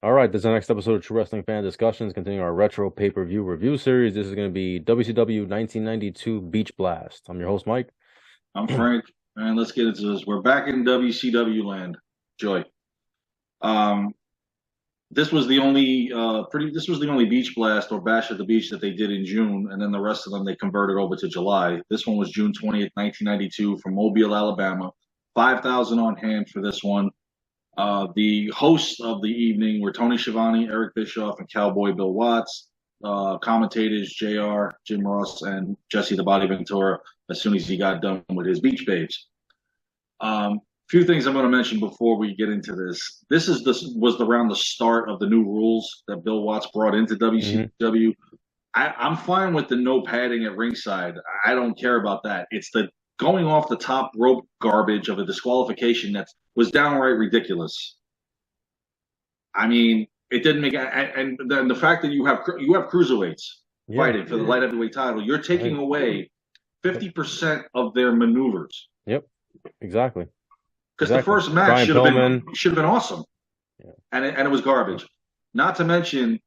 All right, this is the next episode of True Wrestling Fan Discussions, continuing our retro pay-per-view review series. This is going to be WCW 1992 Beach Blast. I'm your host, Mike. I'm Frank, and let's get into this. We're back in WCW land, Joy. Um, this was the only This was the only Beach Blast or Bash at the Beach that they did in June, and then the rest of them they converted over to July. This one was June 20th, 1992, from Mobile, Alabama. 5,000 on hand for this one. The hosts of the evening were Tony Schiavone, Eric Bischoff, and Cowboy Bill Watts. Commentators JR, Jim Ross, and Jesse the Body Ventura as soon as he got done with his Beach Babes. Few things I'm going to mention before we get into this. This was around the start of the new rules that Bill Watts brought into WCW. I'm fine with the no padding at ringside. I don't care about that. It's the going off the top rope garbage of a disqualification that was downright ridiculous. I mean, it didn't make, and then the fact that you have cruiserweights fighting for the light heavyweight title, you're taking away 50% of their maneuvers. Yep, exactly. Because the first match should have been awesome, and it was garbage. Not to mention,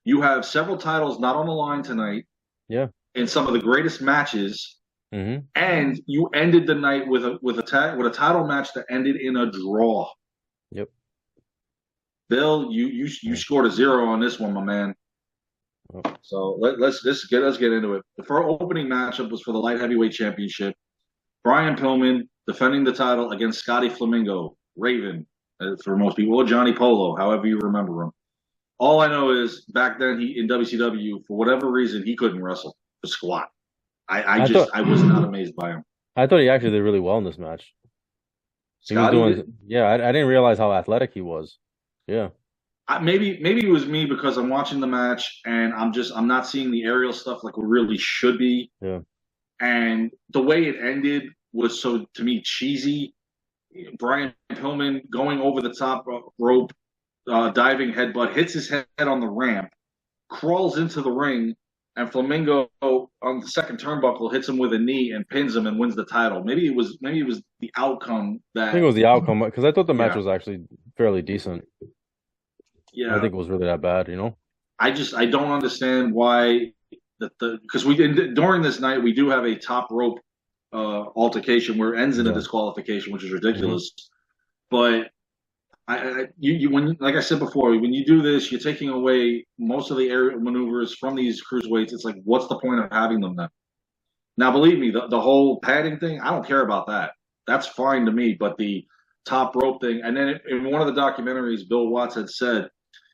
you have several titles not on the line tonight. Yeah, in some of the greatest matches, and you ended the night with a title match that ended in a draw. Yep. Bill, you scored a 0 on this one, my man. So let's get into it. The first opening matchup was for the light heavyweight championship. Brian Pillman defending the title against Scotty Flamingo, Raven, for most people, or Johnny Polo, however you remember him. All I know is back then in WCW, for whatever reason, he couldn't wrestle for squat. I was not amazed by him. I thought he actually did really well in this match. Scotty I didn't realize how athletic he was. Yeah. Maybe it was me because I'm watching the match and I'm not seeing the aerial stuff like we really should be. Yeah. And the way it ended was so, to me, cheesy. Brian Pillman going over the top rope, diving headbutt, hits his head on the ramp, crawls into the ring, and Flamingo on the second turnbuckle hits him with a knee and pins him and wins the title. Maybe it was the outcome that. I think it was the outcome because I thought the match was actually fairly decent. Yeah, I think it was really that bad, I don't understand why because during this night we do have a top rope altercation where it ends in a disqualification, which is ridiculous. But like I said before, when you do this, you're taking away most of the aerial maneuvers from these cruiserweights. It's like, what's the point of having them then? Now, believe me, the whole padding thing, I don't care about that. That's fine to me. But the top rope thing, and then in one of the documentaries, Bill Watts had said,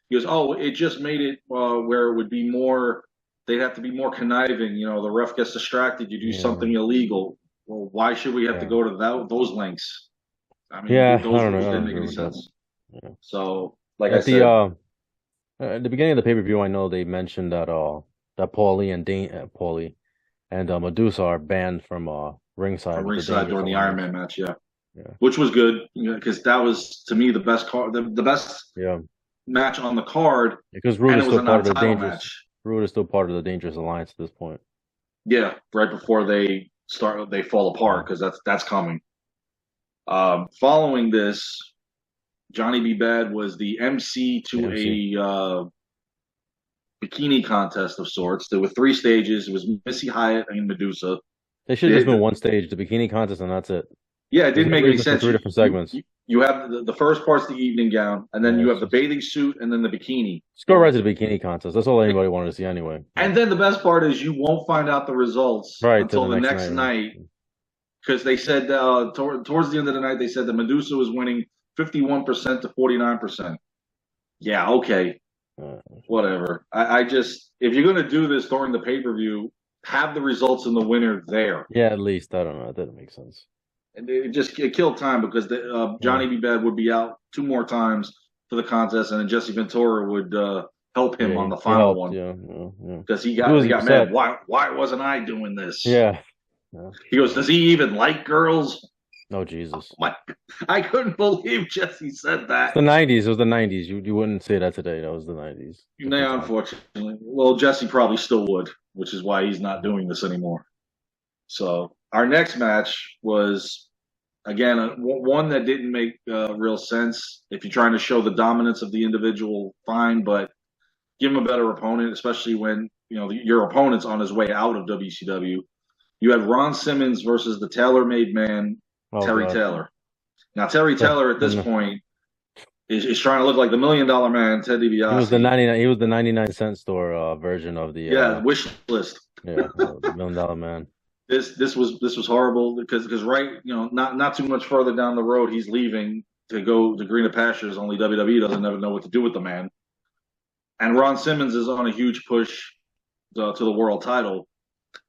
he goes, "Oh, it just made it where it would be more. They'd have to be more conniving. The ref gets distracted. You do something illegal. Well, why should we have to go to those lengths? I mean, those rules didn't make any sense." Yeah. So, like I said, at the beginning of the pay-per-view, I know they mentioned that Paulie and Medusa are banned from ringside. From ringside during the Iron Man match, yeah, which was good because that was to me the best the best match on the card. Because Rude is still part of the Dangerous match. Rude is still part of the Dangerous Alliance at this point. Yeah, right before they fall apart because that's coming. Following this, Johnny B. Bad was the MC to a bikini contest of sorts. There were 3 stages. It was Missy Hyatt and Medusa. They should have just been one stage, the bikini contest, and that's it. Yeah, it didn't make any sense. 3 different segments. You have the first part's the evening gown, and then you have the bathing suit, and then the bikini. Just go right to the bikini contest. That's all anybody wanted to see anyway. And then the best part is you won't find out the results until the next night. Because they said towards the end of the night, they said that Medusa was winning 51% to 49%. Yeah, okay. Whatever. I just, if you're going to do this during the pay-per-view, have the results and the winner there. Yeah, at least. I don't know. That doesn't make sense. And it killed time because Johnny B. Bad would be out 2 more times for the contest, and then Jesse Ventura would help him on the final one. Yeah. Because he got mad. Why wasn't I doing this? Yeah. He goes, does he even like girls? Oh, Jesus. I couldn't believe Jesse said that. It's the 90s. It was the 90s. You wouldn't say that today. That was the 90s. Yeah, unfortunately. Well, Jesse probably still would, which is why he's not doing this anymore. So our next match was Again, one that didn't make real sense. If you're trying to show the dominance of the individual, fine, but give him a better opponent, especially when your opponent's on his way out of WCW. You had Ron Simmons versus the tailor-made man, Oh Terry God. Taylor. Now, Terry Taylor at this The- point is trying to look like the $1 million man, Ted He was the DiBiase. 99. He was the 99 cent store version of the Yeah, wish list. $1 million man. This was horrible because right, not too much further down the road, he's leaving to go to greener pastures. Only WWE doesn't ever know what to do with the man. And Ron Simmons is on a huge push to the world title.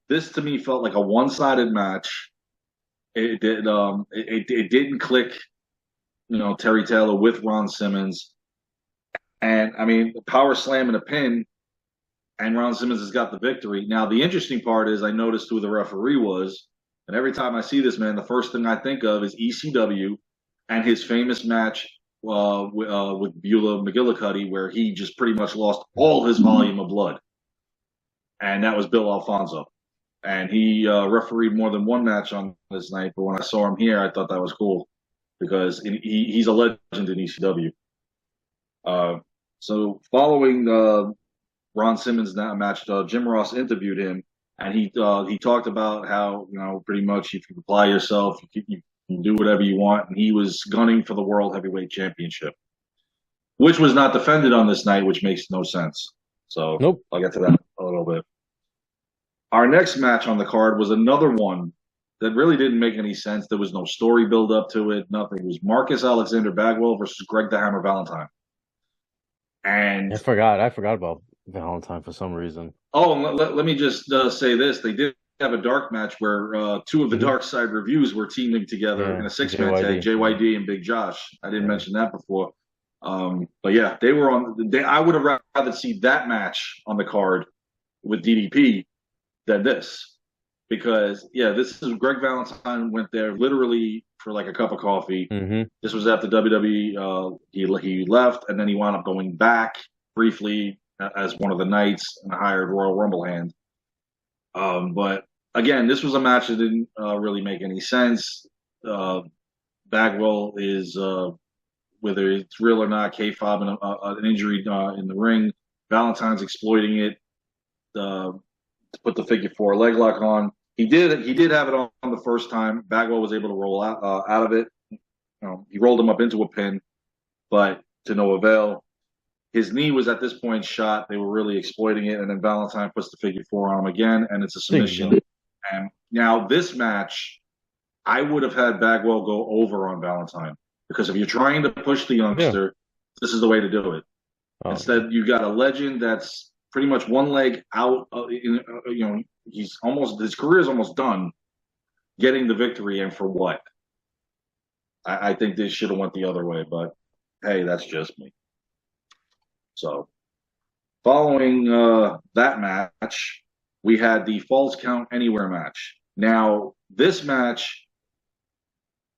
This to me felt like a one-sided match. It didn't click, Terry Taylor with Ron Simmons. And I mean, power slam and a pin, and Ron Simmons has got the victory. Now, the interesting part is I noticed who the referee was. And every time I see this man, the first thing I think of is ECW and his famous match with Beulah McGillicuddy, where he just pretty much lost all his volume of blood. And that was Bill Alfonso. And he refereed more than one match on this night. But when I saw him here, I thought that was cool because he's a legend in ECW. So following Ron Simmons' match, Jim Ross interviewed him, and he talked about how pretty much if you apply yourself, you can do whatever you want, and he was gunning for the World Heavyweight Championship, which was not defended on this night, which makes no sense. So Nope. I'll get to that a little bit. Our next match on the card was another one that really didn't make any sense. There was no story build up to it, nothing. It was Marcus Alexander Bagwell versus Greg the Hammer Valentine. And I forgot about Valentine for some reason. oh, let me just say this: they did have a dark match where two of the Dark Side reviews were teaming together in a six-man tag, JYD and Big Josh. I didn't mention that before, but yeah, they were on. I would have rather see that match on the card with DDP than this, because this is Greg Valentine went there literally for like a cup of coffee. Mm-hmm. This was after WWE. He left, and then he wound up going back briefly as one of the knights and a hired Royal Rumble hand. But again, this was a match that didn't really make any sense. Bagwell is, whether it's real or not, kayfabe an injury in the ring. Valentine's exploiting it to put the figure four leg lock on. He did have it on the first time. Bagwell was able to roll out of it. He rolled him up into a pin, but to no avail. His knee was at this point shot. They were really exploiting it, and then Valentine puts the figure four on him again, and it's a submission. And now this match, I would have had Bagwell go over on Valentine, because if you're trying to push the youngster, this is the way to do it. Instead, you got a legend that's pretty much one leg out. His career is almost done, getting the victory, and for what? I think they should have went the other way, but hey, that's just me. So, following that match, we had the Falls Count Anywhere match. Now, this match,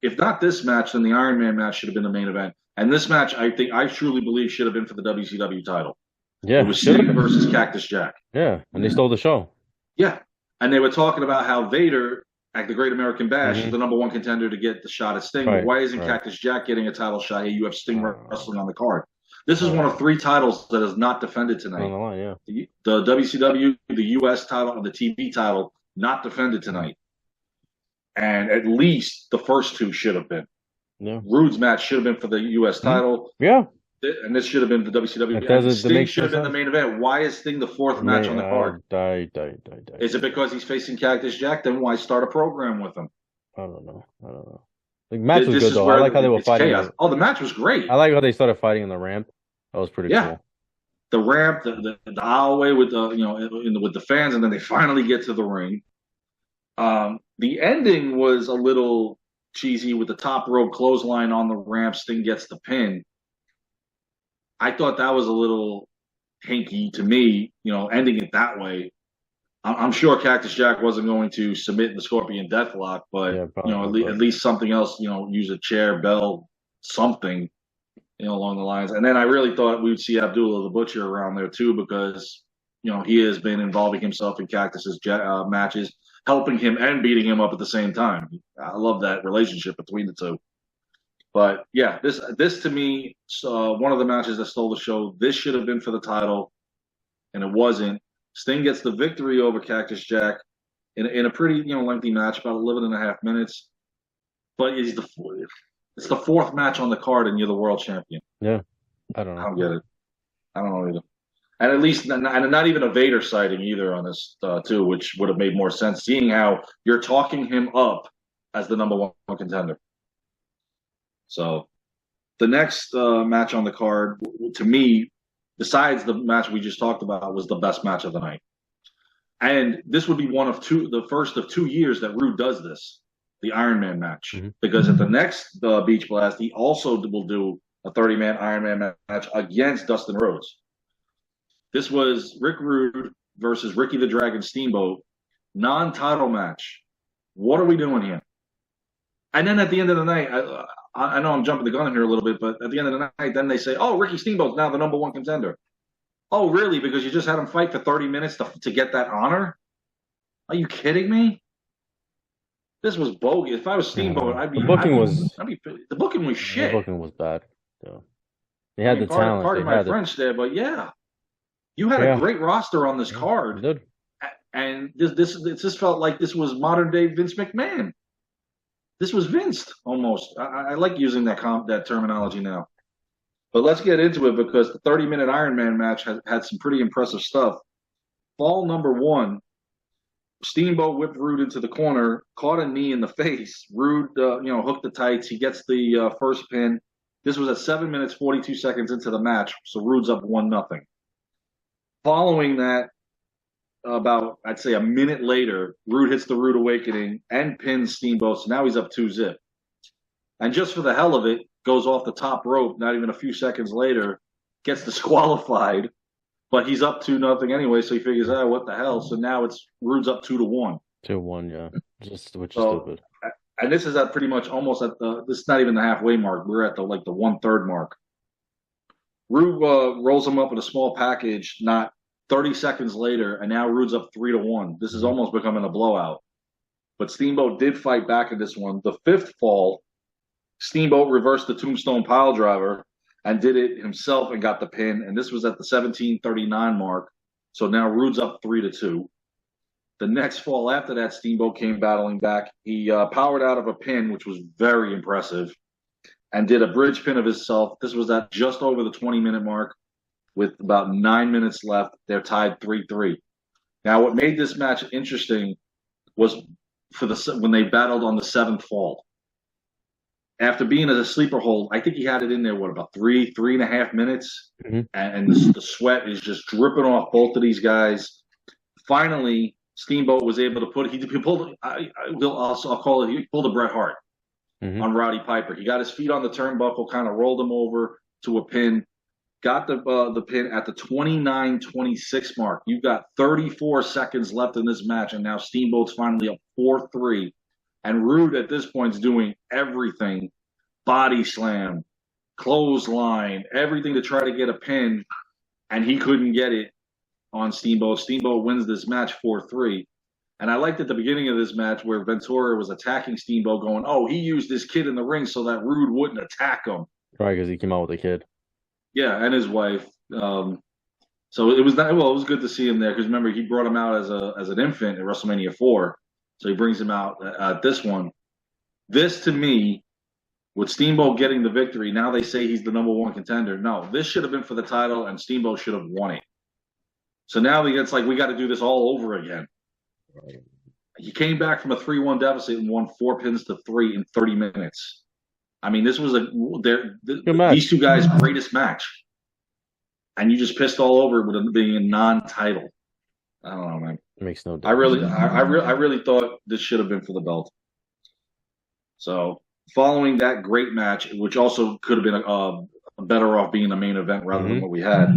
if not this match, then the Iron Man match should have been the main event. And this match, I truly believe, should have been for the WCW title. Yeah, it was Civic versus Cactus Jack. Yeah, and they stole the show. Yeah, and they were talking about how Vader, at the Great American Bash, is the number one contender to get the shot at Sting. Right, why isn't Cactus Jack getting a title shot? Hey, you have Sting wrestling on the card. This is one of 3 titles that is not defended tonight. On the line, yeah. The WCW, the US title, and the TV title not defended tonight. And at least the first 2 should have been. Yeah. Rude's match should have been for the US title. Yeah. And this should have been the WCW. Sting should have been the main event. Why is Sting the 4th match on the card? Is it because he's facing Cactus Jack? Then why start a program with him? I don't know. The match was good, though. I like how they were fighting. The match was great. I like how they started fighting in the ramp. That was pretty cool. The ramp, the aisleway with with the fans, and then they finally get to the ring. The ending was a little cheesy with the top rope clothesline on the ramp. Sting gets the pin. I thought that was a little hinky to me, ending it that way. I'm sure Cactus Jack wasn't going to submit in the Scorpion Deathlock, but at least something else, use a chair, bell, something, along the lines. And then I really thought we would see Abdullah the Butcher around there too, because he has been involving himself in Cactus's matches. helping him and beating him up at the same time. I love that relationship between the two. But yeah, this to me, one of the matches that stole the show. This should have been for the title, and it wasn't. Sting gets the victory over Cactus Jack in a pretty lengthy match, about 11.5 minutes. But it's the fourth match on the card, and you're the world champion. Yeah, I don't I know. don't get it. I don't know either. And at least not even a Vader sighting either on this too, which would have made more sense, seeing how you're talking him up as the number one contender. So the next match on the card, to me, besides the match we just talked about, was the best match of the night. And this would be the first of 2 years that Rude does this, the Iron Man match. Mm-hmm. Because at the next Beach Blast, he also will do a 30-man Iron Man match against Dustin Rhodes. This was Rick Rude versus Ricky the Dragon Steamboat, non-title match. What are we doing here? And then at the end of the night, I know I'm jumping the gun here a little bit, but at the end of the night, then they say, oh, Ricky Steamboat's now the number one contender. Oh, really? Because you just had him fight for 30 minutes to get that honor? Are you kidding me? This was bogus. If I was Steamboat, the booking was shit. The booking was bad. So they had the talent. Pardon my French there, but yeah, you had a great roster on this card. Did. And this felt like this was modern day Vince McMahon. This was Vince almost. I like using that terminology now. But let's get into it because the 30-minute Iron Man match had some pretty impressive stuff. Fall number 1, Steamboat whipped Rude into the corner, caught a knee in the face. Rude, hooked the tights. He gets the first pin. This was at 7 minutes 42 seconds into the match, so Rude's up 1-0. Following that, about I'd say a minute later, Rude hits the Rude Awakening and pins Steamboat. So now he's up 2-0. And just for the hell of it, goes off the top rope. Not even a few seconds later, gets disqualified. But he's up 2-0 anyway, so he figures, what the hell? So now it's Rude's up 2-1. 2-1, yeah. Which is stupid. And this is at pretty much almost at this is not even the halfway mark. We're at the 1/3 mark. Rude rolls him up with a small package, not 30 seconds later, and now Rude's up 3-1. This is almost becoming a blowout. But Steamboat did fight back in this one. The 5th fall, Steamboat reversed the Tombstone Piledriver and did it himself and got the pin. And this was at the 17:39 mark. So now Rude's up 3-2. The next fall after that, Steamboat came battling back. He powered out of a pin, which was very impressive, and did a bridge pin of himself. This was at just over the 20-minute mark with about 9 minutes left. They're tied 3-3. Now, what made this match interesting was when they battled on the 7th fall. After being as a sleeper hold, I think he had it in there, about 3.5 minutes? Mm-hmm. And the sweat is just dripping off both of these guys. Finally, Steamboat was able to he pulled a Bret Hart on Roddy Piper. He got his feet on the turnbuckle, kind of rolled him over to a pin, got the pin at the 29:26 mark. You've got 34 seconds left in this match, and now Steamboat's finally up 4-3. And Rude at this point is doing everything, body slam, clothesline, everything to try to get a pin, and he couldn't get it on Steamboat. Steamboat wins this match 4-3. And I liked at the beginning of this match where Ventura was attacking Steamboat going, he used this kid in the ring so that Rude wouldn't attack him. Right, because he came out with a kid. Yeah, and his wife. So it was it was good to see him there because remember, he brought him out as an infant at WrestleMania 4. So he brings him out at this one. This, to me, with Steamboat getting the victory, now they say he's the number one contender. No, this should have been for the title, and Steamboat should have won it. So now it's like we got to do this all over again. Right. He came back from a 3-1 deficit and won 4-3 in 30 minutes. I mean, this was these two guys' greatest match. And you just pissed all over it with it being a non-title. I don't know, man. It makes no difference. I really thought this should have been for the belt. So following that great match, which also could have been better off being a main event rather than what we had,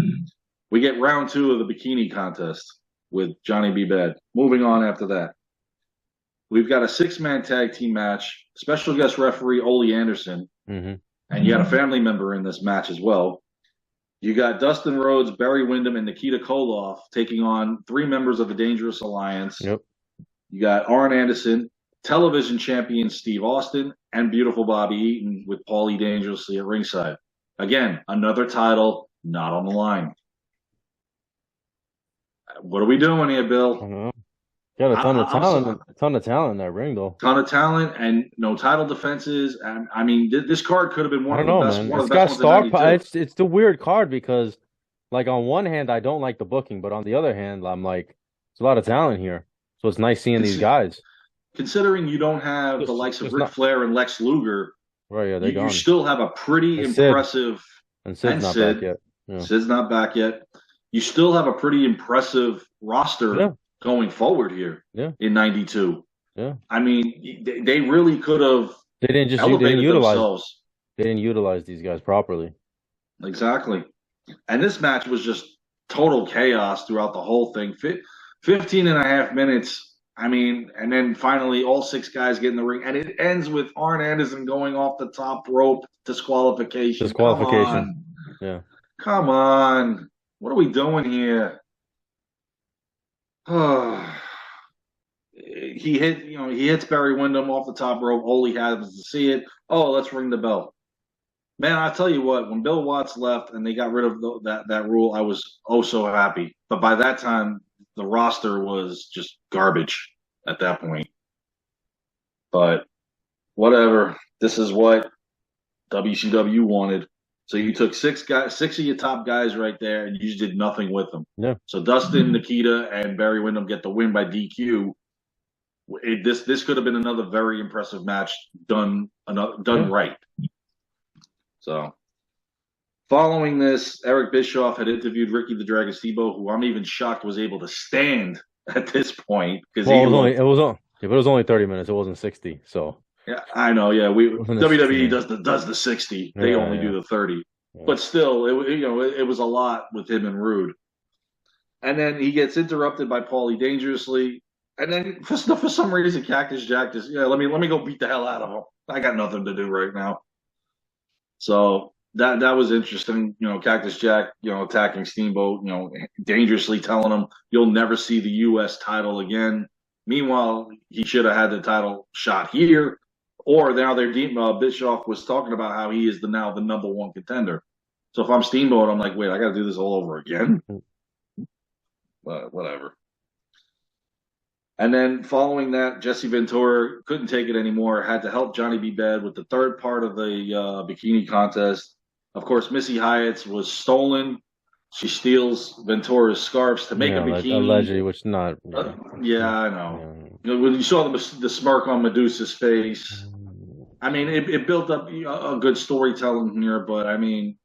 we get round 2 of the bikini contest with Johnny B. Bad. Moving on after that, we've got a 6-man tag team match. Special guest referee Ole Anderson, and you had a family member in this match as well. You got Dustin Rhodes, Barry Windham, and Nikita Koloff taking on 3 members of the Dangerous Alliance. Yep. You got Arn Anderson, television champion Steve Austin, and beautiful Bobby Eaton with Paulie Dangerously at ringside. Again, another title not on the line. What are we doing here, I Bill? don't know. Got a ton of talent in that ring, though. Ton of talent and no title defenses. And I mean, this card could have been I one don't of the know, best, man. one of It's the best got ones in '92. it's the weird card because, like, on one hand, I don't like the booking, but on the other hand, I'm like, there's a lot of talent here, so it's nice seeing these guys. Considering you don't have the likes of Just Ric not Flair and Lex Luger, right. Yeah, they're you gone. still have a pretty And Sid impressive, and Sid's and not back Sid. yet. Yeah, Sid's not back yet. You still have a pretty impressive roster yeah, going forward here yeah, in '92. yeah. I mean, they really could have They didn't elevated utilize themselves. these guys properly. Exactly. And this match was just total chaos throughout the whole thing. 15 and a half minutes. I mean, and then finally all six guys get in the ring. And it ends with Arn Anderson going off the top rope, disqualification. Come Disqualification. on. Yeah. Come on. What are we doing here? He hits Barry Windham off the top rope. All he happens to see it. Oh, let's ring the bell. Man, I tell you what, when Bill Watts left and they got rid of that rule, I was oh so happy. But by that time, the roster was just garbage at that point. But whatever. This is what WCW wanted. So you took six of your top guys right there, and you just did nothing with them. Yeah. So Dustin, Nikita, and Barry Windham get the win by DQ. This could have been another very impressive match done right. So, following this, Eric Bischoff had interviewed Ricky the Dragon Steamboat, who I'm even shocked was able to stand at this point because it was only 30 minutes. It wasn't 60. So yeah, I know. Yeah, WWE does the 60. They only do the 30. Yeah. But still, it was a lot with him and Rude. And then he gets interrupted by Paulie Dangerously. And then for some reason, Cactus Jack just let me go beat the hell out of him. I got nothing to do right now. So that was interesting. Cactus Jack, attacking Steamboat, dangerously telling him you'll never see the U.S. title again. Meanwhile, he should have had the title shot here. Or now Bischoff was talking about how he is now the number one contender. So if I'm Steamboat, I'm like, wait, I got to do this all over again. But whatever. And then following that, Jesse Ventura couldn't take it anymore, had to help Johnny B. Bad with the third part of the bikini contest. Of course, Missy Hyatt's was stolen. She steals Ventura's scarves to make a bikini. Allegedly, which not. Yeah, I know. Yeah. When you saw the smirk on Medusa's face, I mean, it built up a good storytelling here, but I mean,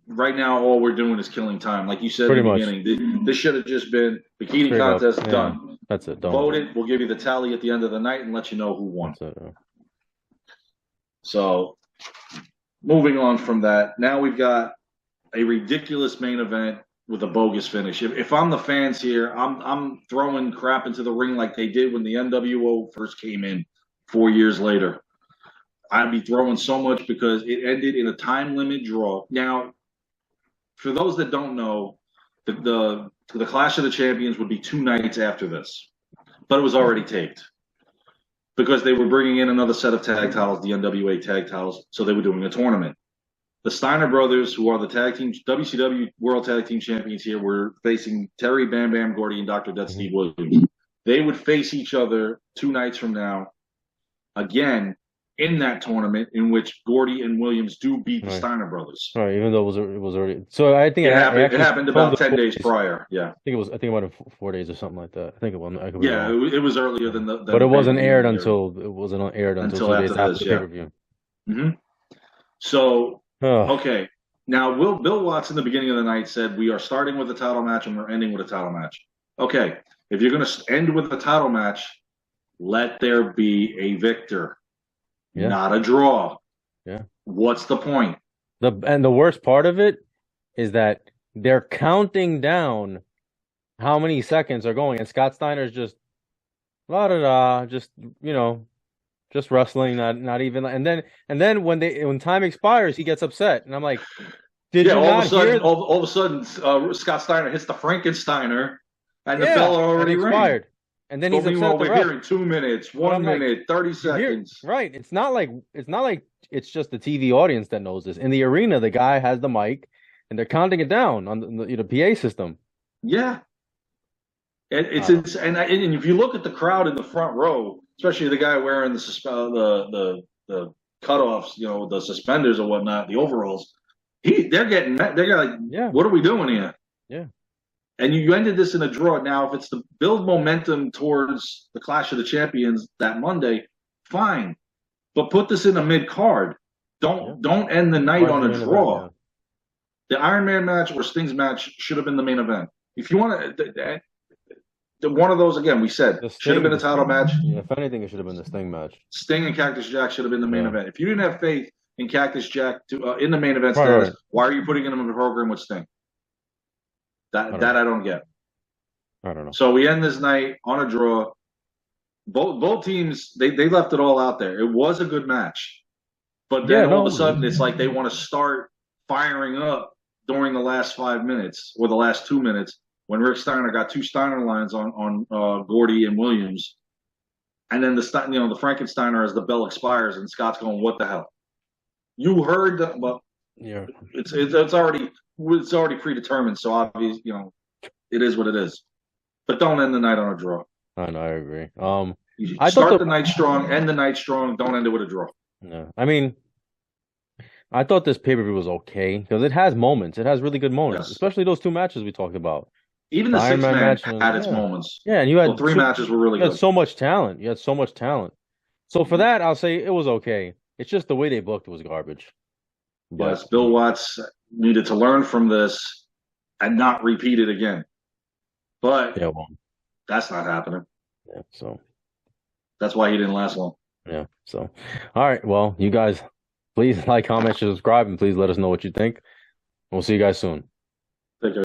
right now all we're doing is killing time. Like you said in the beginning, this should have just been bikini contest done. That's it. Vote it. We'll give you the tally at the end of the night and let you know who won. So, moving on from that, now we've got a ridiculous main event with a bogus finish. If I'm the fans here, I'm throwing crap into the ring like they did when the NWO first came in 4 years later. I'd be throwing so much because it ended in a time limit draw. Now, for those that don't know, the Clash of the Champions would be 2 nights after this, but it was already taped because they were bringing in another set of tag titles, the NWA tag titles, so they were doing a tournament. The Steiner brothers, who are the WCW World Tag Team Champions here, were facing Terry Bam Bam Gordy and Dr. Death Steve Williams. They would face each other 2 nights from now, again, in that tournament in which Gordy and Williams do beat the Steiner brothers. Right, even though it was already. So I think it happened about 10 days prior. Yeah, I think it might have 4 days or something like that. I think it was. It was earlier than the. But it wasn't aired until 2 days after the pay-per-view. Mm-hmm. So okay, now Bill Watts in the beginning of the night said we are starting with a title match and we're ending with a title match. Okay, if you're going to end with a title match, let there be a victor. Yeah. Not a draw. Yeah. What's the point? And the worst part of it is that they're counting down how many seconds are going, and Scott Steiner's just just wrestling, not even. And then when time expires, he gets upset, and I'm like, all of a sudden, Scott Steiner hits the Frankensteiner, and the bell already expired. and then Go he's upset at the over here ref. in 2 minutes, But one I'm like, minute, 30 here, seconds. right? It's not like it's just the TV audience that knows this. In the arena, the guy has the mic, and they're counting it down on the PA system. Yeah. I don't. And if you look at the crowd in the front row, especially the guy wearing the cutoffs, the suspenders or whatnot, the overalls, they're like, Yeah, what are we doing here? yeah, And you ended this in a draw. Now, if it's to build momentum towards the Clash of the Champions that Monday, fine. But put this in a mid card. yeah. Don't end the night Right, on the a main event. draw. Yeah, The Iron Man match or Sting's match should have been the main event. If you want one of those again, we said the should have Sting. been a title match. Yeah, if anything, it should have been the Sting match. Sting and Cactus Jack should have been the main Yeah, event. If you didn't have faith in Cactus Jack in the main event right, status, right. why are you putting him in the program with Sting? I don't That know. I don't get. I don't know. So we end this night on a draw. Both teams they left it all out there. It was a good match, but Yeah, then all no, of a sudden it's like they want to start firing up during the last 5 minutes or the last 2 minutes when Rick Steiner got two Steiner lines on Gordy and Williams, and then the Frankensteiner as the bell expires and Scott's going, what the hell? You heard that, well, yeah, it's already predetermined, so obviously it is what it is. But don't end the night on a draw. I know, I agree. You I thought start the the night strong, end the night strong. Don't end it with a draw. yeah, I mean, I thought this pay-per-view was okay because it has moments. It has really good moments, Yes. especially those two matches we talked about. Even The the Iron six Man man match had its yeah. moments. Yeah, and you Well, had three matches were really you had good. so much talent. You had so much talent. So for that, I'll say it was okay. It's just the way they booked was garbage. But Yes, Bill Watts needed to learn from this and not repeat it again. But yeah, well, that's not happening. yeah, so That's why he didn't last long. yeah, so all right. Well, you guys, please like, comment, subscribe, and please let us know what you think. We'll see you guys soon.